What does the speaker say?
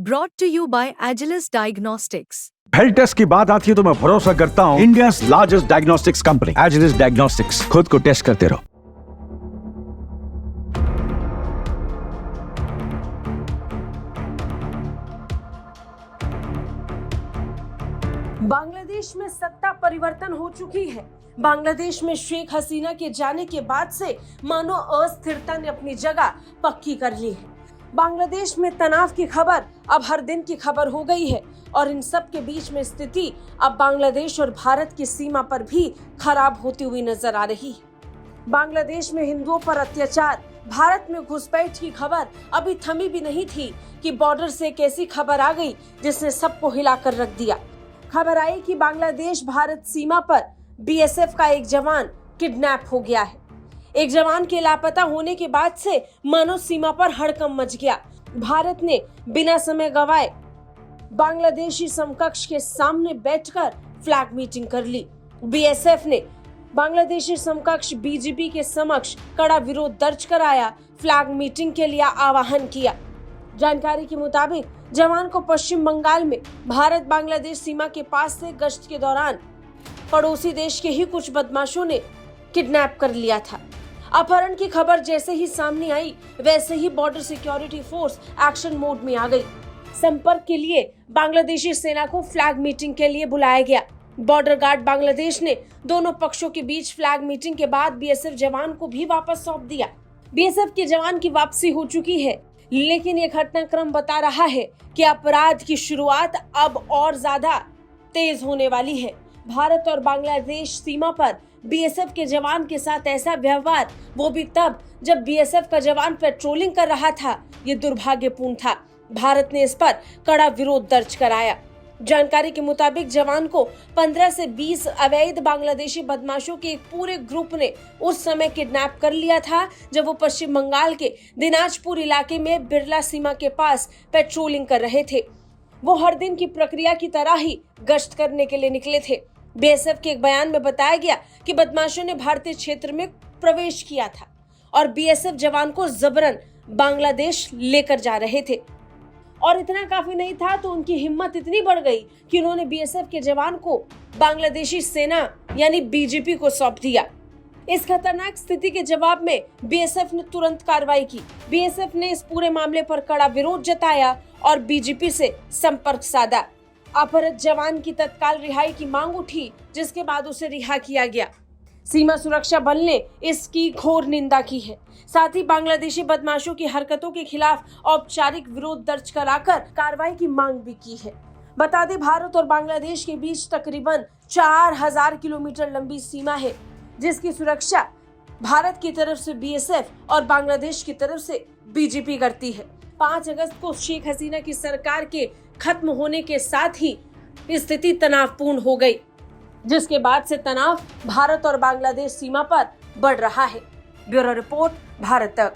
Brought to you by Agilus Diagnostics. Health test की बात आती है तो मैं भरोसा करता हूँ India largest diagnostics company Agilus diagnostics. खुद को टेस्ट करते रहो। बांग्लादेश में सत्ता परिवर्तन हो चुकी है। बांग्लादेश में शेख हसीना के जाने के बाद से मानो अस्थिरता ने अपनी जगह पक्की कर ली है। बांग्लादेश में तनाव की खबर अब हर दिन की खबर हो गई है और इन सब के बीच में स्थिति अब बांग्लादेश और भारत की सीमा पर भी खराब होती हुई नजर आ रही है। बांग्लादेश में हिंदुओं पर अत्याचार, भारत में घुसपैठ की खबर अभी थमी भी नहीं थी कि बॉर्डर से एक ऐसी खबर आ गई जिसने सबको हिलाकर रख दिया। खबर आई कि बांग्लादेश भारत सीमा पर बीएसएफ का एक जवान किडनैप हो गया है। एक जवान के लापता होने के बाद से मानो सीमा पर हड़कंप मच गया। भारत ने बिना समय गवाए बांग्लादेशी समकक्ष के सामने बैठकर फ्लैग मीटिंग कर ली। बीएसएफ ने बांग्लादेशी समकक्ष बीजेपी के समक्ष कड़ा विरोध दर्ज कराया, फ्लैग मीटिंग के लिए आह्वान किया। जानकारी के मुताबिक जवान को पश्चिम बंगाल में भारत बांग्लादेश सीमा के पास से गश्त के दौरान पड़ोसी देश के ही कुछ बदमाशों ने किडनैप कर लिया था। अपहरण की खबर जैसे ही सामने आई वैसे ही border security force action mode में आ गई। संपर्क के लिए बांग्लादेशी सेना को फ्लैग मीटिंग के लिए बुलाया गया। बॉर्डर गार्ड बांग्लादेश ने दोनों पक्षों के बीच फ्लैग मीटिंग के बाद बीएसएफ जवान को भी वापस सौंप दिया। बीएसएफ के जवान की वापसी हो चुकी है, लेकिन ये घटनाक्रम बता रहा है कि अपराध की शुरुआत अब और ज्यादा तेज होने वाली है। भारत और बांग्लादेश सीमा पर बीएसएफ के जवान के साथ ऐसा व्यवहार, वो भी तब जब बीएसएफ का जवान पेट्रोलिंग कर रहा था, ये दुर्भाग्यपूर्ण था। भारत ने इस पर कड़ा विरोध दर्ज कराया। जानकारी के मुताबिक जवान को 15 से 20 अवैध बांग्लादेशी बदमाशों के एक पूरे ग्रुप ने उस समय किडनैप कर लिया था जब वो पश्चिम बंगाल के दिनाजपुर इलाके में बिरला सीमा के पास पेट्रोलिंग कर रहे थे। वो हर दिन की प्रक्रिया की तरह ही गश्त करने के लिए निकले थे। बीएसएफ के एक बयान में बताया गया कि बदमाशों ने भारतीय क्षेत्र में प्रवेश किया था और बीएसएफ जवान को जबरन बांग्लादेश लेकर जा रहे थे। और इतना काफी नहीं था तो उनकी हिम्मत इतनी बढ़ गई कि उन्होंने बीएसएफ के जवान को बांग्लादेशी सेना यानी बीजेपी को सौंप दिया। इस खतरनाक स्थिति के जवाब में बीएसएफ ने तुरंत कार्रवाई की। बीएसएफ ने इस पूरे मामले पर कड़ा विरोध जताया और बीजेपी से संपर्क साधा। अपहृत जवान की तत्काल रिहाई की मांग उठी, जिसके बाद उसे रिहा किया गया। सीमा सुरक्षा बल ने इसकी घोर निंदा की है। साथ ही बांग्लादेशी बदमाशों की हरकतों के खिलाफ औपचारिक विरोध दर्ज कराकर कार्रवाई की मांग भी की है। बता दें, भारत और बांग्लादेश के बीच तकरीबन 4000 किलोमीटर लंबी सीमा है, जिसकी सुरक्षा भारत की तरफ से बीएसएफ और बांग्लादेश की तरफ से बीजेपी करती है। 5 अगस्त को शेख हसीना की सरकार के खत्म होने के साथ ही स्थिति तनावपूर्ण हो गई, जिसके बाद से तनाव भारत और बांग्लादेश सीमा पर बढ़ रहा है। ब्यूरो रिपोर्ट, भारत तक।